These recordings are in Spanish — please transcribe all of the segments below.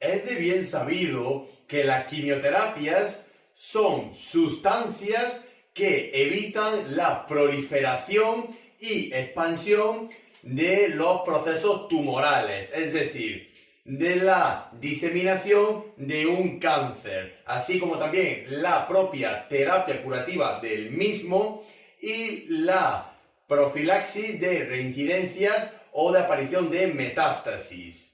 Es de bien sabido que las quimioterapias son sustancias que evitan la proliferación y expansión de los procesos tumorales, es decir, de la diseminación de un cáncer, así como también la propia terapia curativa del mismo y la profilaxis de reincidencias o de aparición de metástasis.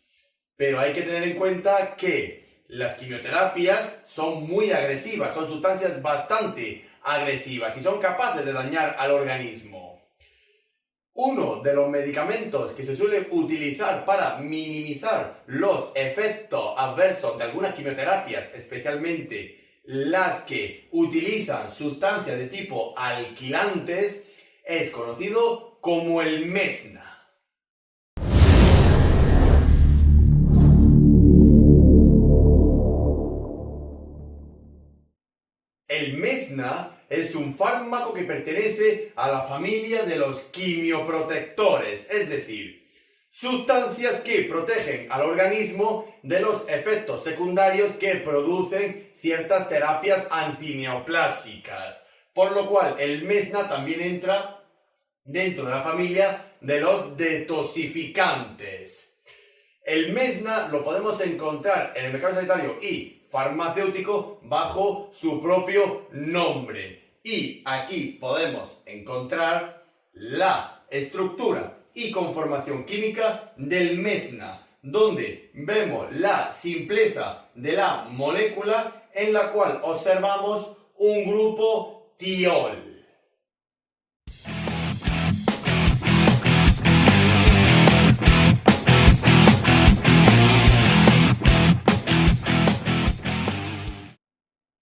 Pero hay que tener en cuenta que las quimioterapias son muy agresivas, son sustancias bastante agresivas y son capaces de dañar al organismo. Uno de los medicamentos que se suele utilizar para minimizar los efectos adversos de algunas quimioterapias, especialmente las que utilizan sustancias de tipo alquilantes, es conocido como el mesna. El mesna es un fármaco que pertenece a la familia de los quimioprotectores, es decir, sustancias que protegen al organismo de los efectos secundarios que producen ciertas terapias antineoplásicas, por lo cual el mesna también entra dentro de la familia de los detoxificantes. El mesna lo podemos encontrar en el mercado sanitario y farmacéutico bajo su propio nombre. Y aquí podemos encontrar la estructura y conformación química del mesna, donde vemos la simpleza de la molécula en la cual observamos un grupo tiol.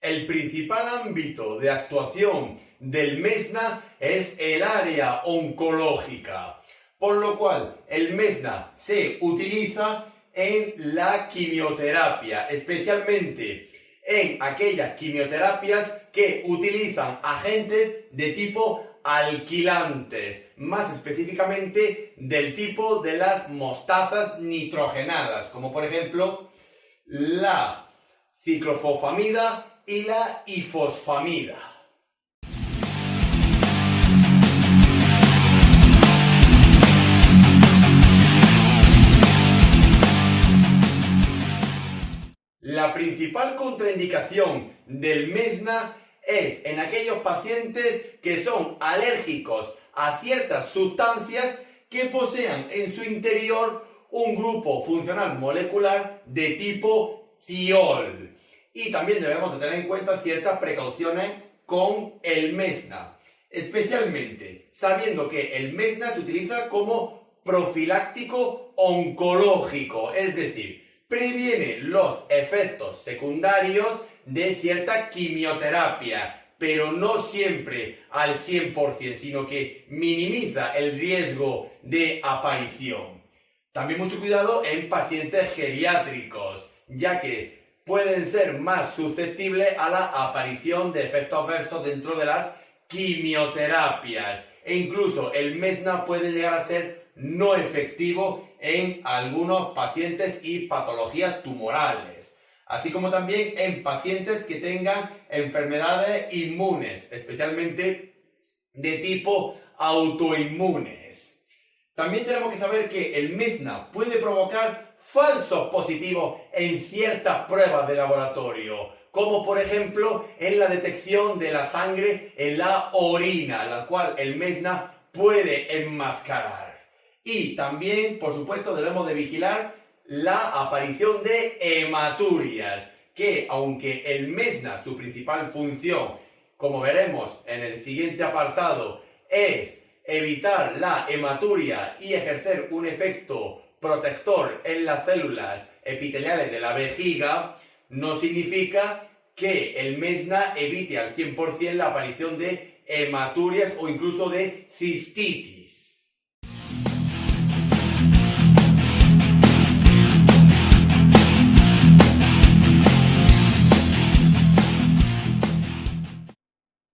El principal ámbito de actuación del mesna es el área oncológica, por lo cual el mesna se utiliza en la quimioterapia, especialmente en aquellas quimioterapias que utilizan agentes de tipo alquilantes, más específicamente del tipo de las mostazas nitrogenadas, como por ejemplo la ciclofosfamida y la ifosfamida. La principal contraindicación del mesna es en aquellos pacientes que son alérgicos a ciertas sustancias que posean en su interior un grupo funcional molecular de tipo tiol. Y también debemos de tener en cuenta ciertas precauciones con el mesna, especialmente sabiendo que el mesna se utiliza como profiláctico oncológico, es decir, previene los efectos secundarios de cierta quimioterapia, pero no siempre al 100%, sino que minimiza el riesgo de aparición. También mucho cuidado en pacientes geriátricos, ya que pueden ser más susceptibles a la aparición de efectos adversos dentro de las quimioterapias. E incluso el mesna puede llegar a ser no efectivo en algunos pacientes y patologías tumorales, así como también en pacientes que tengan enfermedades inmunes, especialmente de tipo autoinmunes. También tenemos que saber que el mesna puede provocar falsos positivos en ciertas pruebas de laboratorio, como por ejemplo en la detección de la sangre en la orina, la cual el mesna puede enmascarar. Y también, por supuesto, debemos de vigilar la aparición de hematurias, que aunque el mesna, su principal función, como veremos en el siguiente apartado, es evitar la hematuria y ejercer un efecto protector en las células epiteliales de la vejiga, no significa que el mesna evite al 100% la aparición de hematurias o incluso de cistitis.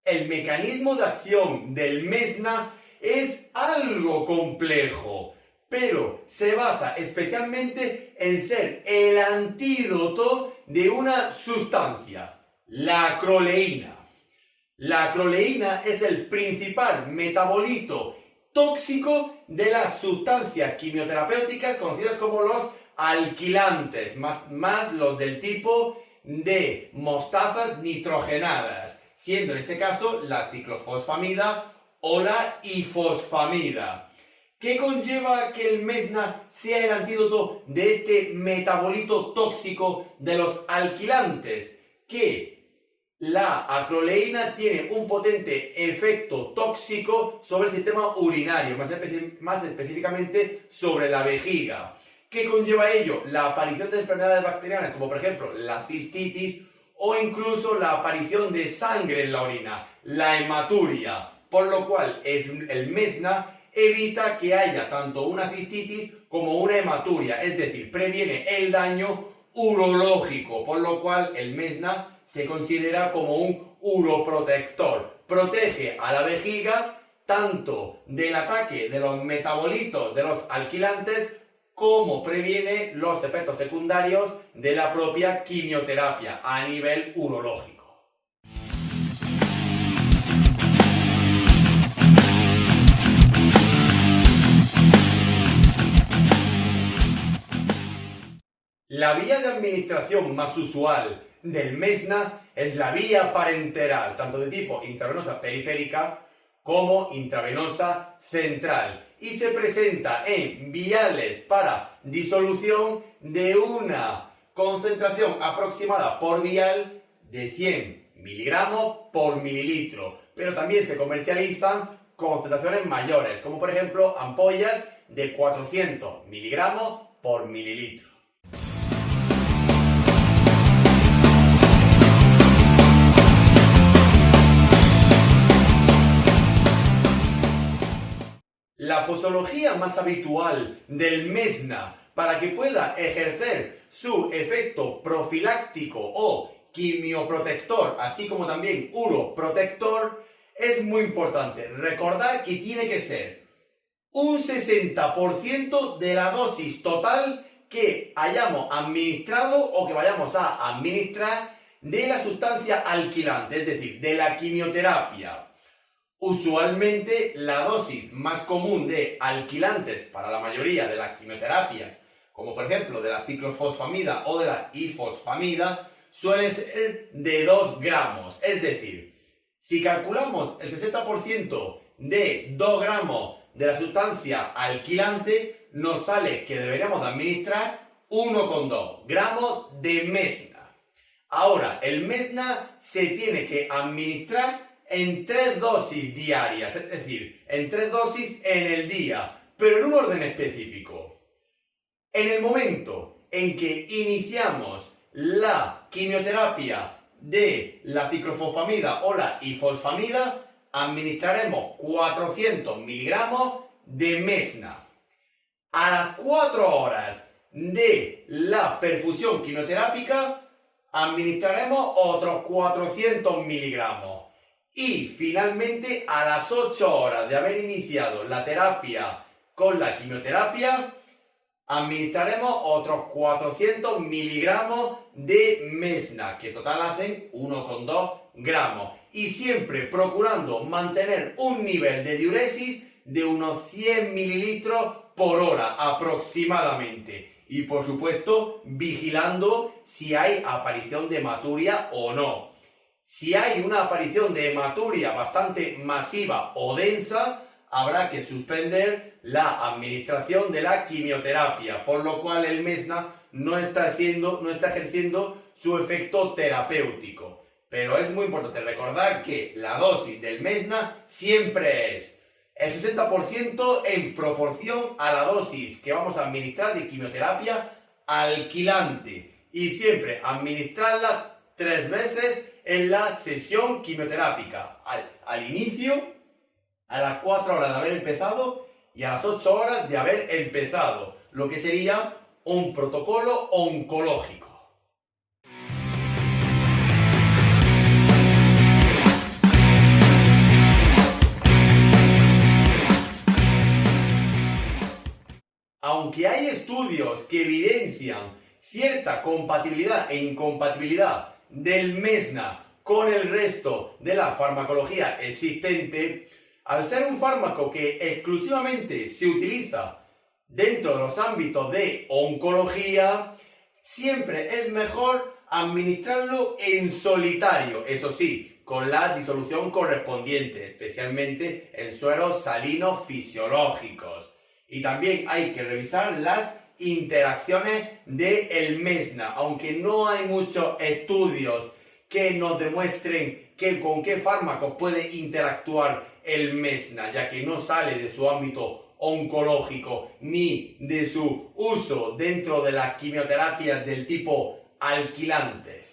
El mecanismo de acción del mesna es algo complejo, pero se basa especialmente en ser el antídoto de una sustancia, la acroleína. La acroleína es el principal metabolito tóxico de las sustancias quimioterapéuticas conocidas como los alquilantes, más los del tipo de mostazas nitrogenadas, siendo en este caso la ciclofosfamida o la ifosfamida. ¿Qué conlleva que el mesna sea el antídoto de este metabolito tóxico de los alquilantes? Que la acroleína tiene un potente efecto tóxico sobre el sistema urinario, más específicamente sobre la vejiga. ¿Qué conlleva ello? La aparición de enfermedades bacterianas, como por ejemplo la cistitis o incluso la aparición de sangre en la orina, la hematuria, por lo cual el mesna evita que haya tanto una cistitis como una hematuria, es decir, previene el daño urológico, por lo cual el mesna se considera como un uroprotector. Protege a la vejiga tanto del ataque de los metabolitos de los alquilantes como previene los efectos secundarios de la propia quimioterapia a nivel urológico. La vía de administración más usual del mesna es la vía parenteral, tanto de tipo intravenosa periférica como intravenosa central, y se presenta en viales para disolución de una concentración aproximada por vial de 100 miligramos por mililitro, pero también se comercializan concentraciones mayores, como por ejemplo ampollas de 400 miligramos por mililitro. La posología más habitual del mesna para que pueda ejercer su efecto profiláctico o quimioprotector, así como también uroprotector, es muy importante. Recordar que tiene que ser un 60% de la dosis total que hayamos administrado o que vayamos a administrar de la sustancia alquilante, es decir, de la quimioterapia. Usualmente la dosis más común de alquilantes para la mayoría de las quimioterapias, como por ejemplo de la ciclofosfamida o de la ifosfamida, suele ser de 2 gramos. Es decir, si calculamos el 60% de 2 gramos de la sustancia alquilante, nos sale que deberíamos de administrar 1,2 gramos de mesna. Ahora, el mesna se tiene que administrar en 3 dosis diarias, es decir, en 3 dosis en el día, pero en un orden específico. En el momento en que iniciamos la quimioterapia de la ciclofosfamida o la ifosfamida, administraremos 400 miligramos de mesna. A las 4 horas de la perfusión quimioterápica, administraremos otros 400 miligramos. Y finalmente, a las 8 horas de haber iniciado la terapia con la quimioterapia, administraremos otros 400 miligramos de mesna, que total hacen 1,2 gramos. Y siempre procurando mantener un nivel de diuresis de unos 100 mililitros por hora aproximadamente. Y por supuesto, vigilando si hay aparición de hematuria o no. Si hay una aparición de hematuria bastante masiva o densa, habrá que suspender la administración de la quimioterapia, por lo cual el mesna no está ejerciendo su efecto terapéutico. Pero es muy importante recordar que la dosis del mesna siempre es el 60% en proporción a la dosis que vamos a administrar de quimioterapia alquilante, y siempre administrarla 3 veces en la sesión quimioterápica, al inicio, a las 4 horas de haber empezado y a las 8 horas de haber empezado, lo que sería un protocolo oncológico. aunque hay estudios que evidencian cierta compatibilidad e incompatibilidad del Mesna con el resto de la farmacología existente, al ser un fármaco que exclusivamente se utiliza dentro de los ámbitos de oncología, siempre es mejor administrarlo en solitario, eso sí, con la disolución correspondiente, especialmente en sueros salinos fisiológicos. Y también hay que revisar las interacciones del Mesna, aunque no hay muchos estudios que nos demuestren con qué fármacos puede interactuar el Mesna, ya que no sale de su ámbito oncológico ni de su uso dentro de las quimioterapias del tipo alquilantes.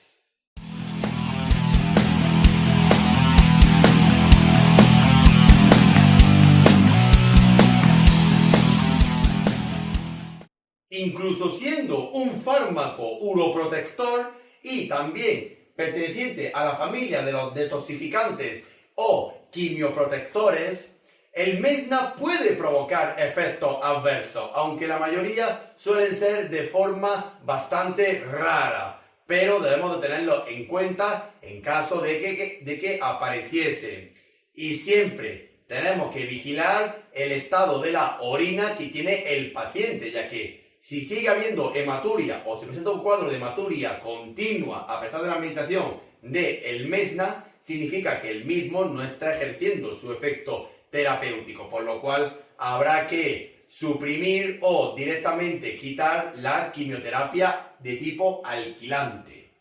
Incluso siendo un fármaco uroprotector y también perteneciente a la familia de los detoxificantes o quimioprotectores, el Mesna puede provocar efectos adversos, aunque la mayoría suelen ser de forma bastante rara, pero debemos de tenerlo en cuenta en caso de que apareciese. Y siempre tenemos que vigilar el estado de la orina que tiene el paciente, ya que si sigue habiendo hematuria o se presenta un cuadro de hematuria continua a pesar de la administración del Mesna, significa que el mismo no está ejerciendo su efecto terapéutico, por lo cual habrá que suprimir o directamente quitar la quimioterapia de tipo alquilante.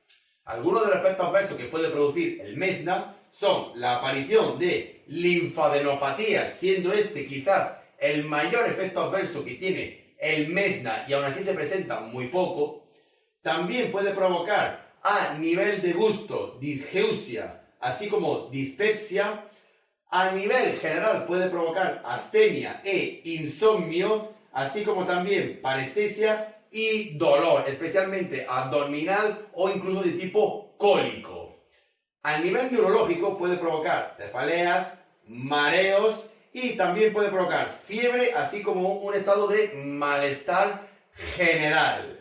Algunos de los efectos adversos que puede producir el Mesna son la aparición de linfadenopatía, siendo este quizás el mayor efecto adverso que tiene el Mesna y aún así se presenta muy poco. También puede provocar a nivel de gusto disgeusia, así como dispepsia. A nivel general puede provocar astenia e insomnio, así como también parestesia y dolor, especialmente abdominal o incluso de tipo cólico. A nivel neurológico puede provocar cefaleas, mareos y también puede provocar fiebre, así como un estado de malestar general.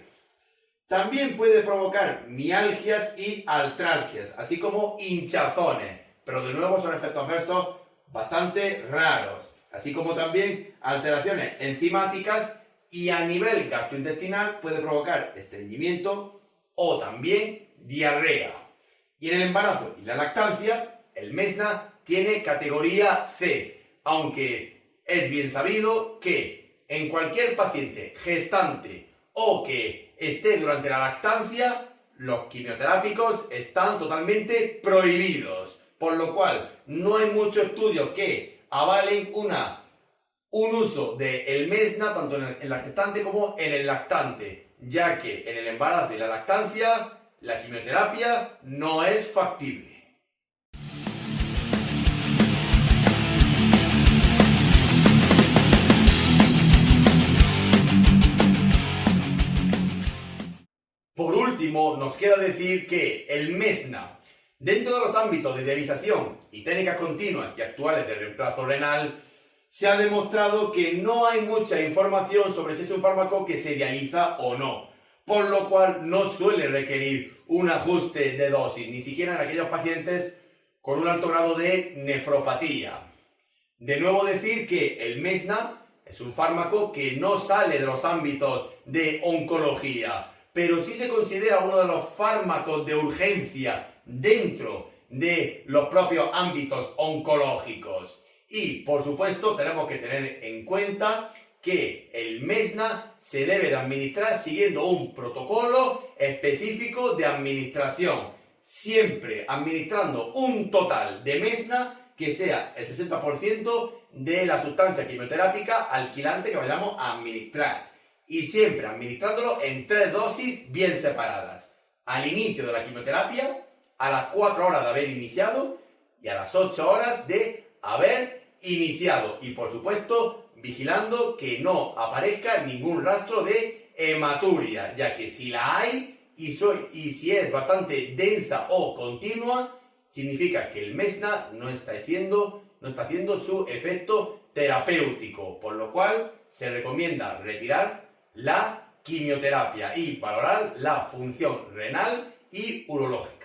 También puede provocar mialgias y artralgias, así como hinchazones, pero de nuevo son efectos adversos bastante raros, así como también alteraciones enzimáticas, y a nivel gastrointestinal puede provocar estreñimiento o también diarrea. Y en el embarazo y la lactancia, el Mesna tiene categoría C, aunque es bien sabido que en cualquier paciente gestante o que esté durante la lactancia, los quimioterápicos están totalmente prohibidos, por lo cual no hay muchos estudios que avalen un uso del Mesna tanto en la gestante como en el lactante, ya que en el embarazo y la lactancia la quimioterapia no es factible. Por último, nos queda decir que el Mesna, dentro de los ámbitos de dialización y técnicas continuas y actuales de reemplazo renal, se ha demostrado que no hay mucha información sobre si es un fármaco que se dializa o no, por lo cual no suele requerir un ajuste de dosis, ni siquiera en aquellos pacientes con un alto grado de nefropatía. De nuevo decir que el Mesna es un fármaco que no sale de los ámbitos de oncología, pero sí se considera uno de los fármacos de urgencia dentro de los propios ámbitos oncológicos. Y, por supuesto, tenemos que tener en cuenta que el Mesna se debe de administrar siguiendo un protocolo específico de administración, siempre administrando un total de Mesna que sea el 60% de la sustancia quimioterápica alquilante que vayamos a administrar. Y siempre administrándolo en 3 dosis bien separadas. Al inicio de la quimioterapia, a las 4 horas de haber iniciado y a las 8 horas de haber iniciado. Y por supuesto, vigilando que no aparezca ningún rastro de hematuria, ya que si la hay y si es bastante densa o continua, significa que el Mesna no está haciendo su efecto terapéutico, por lo cual se recomienda retirar la quimioterapia y valorar la función renal y urológica.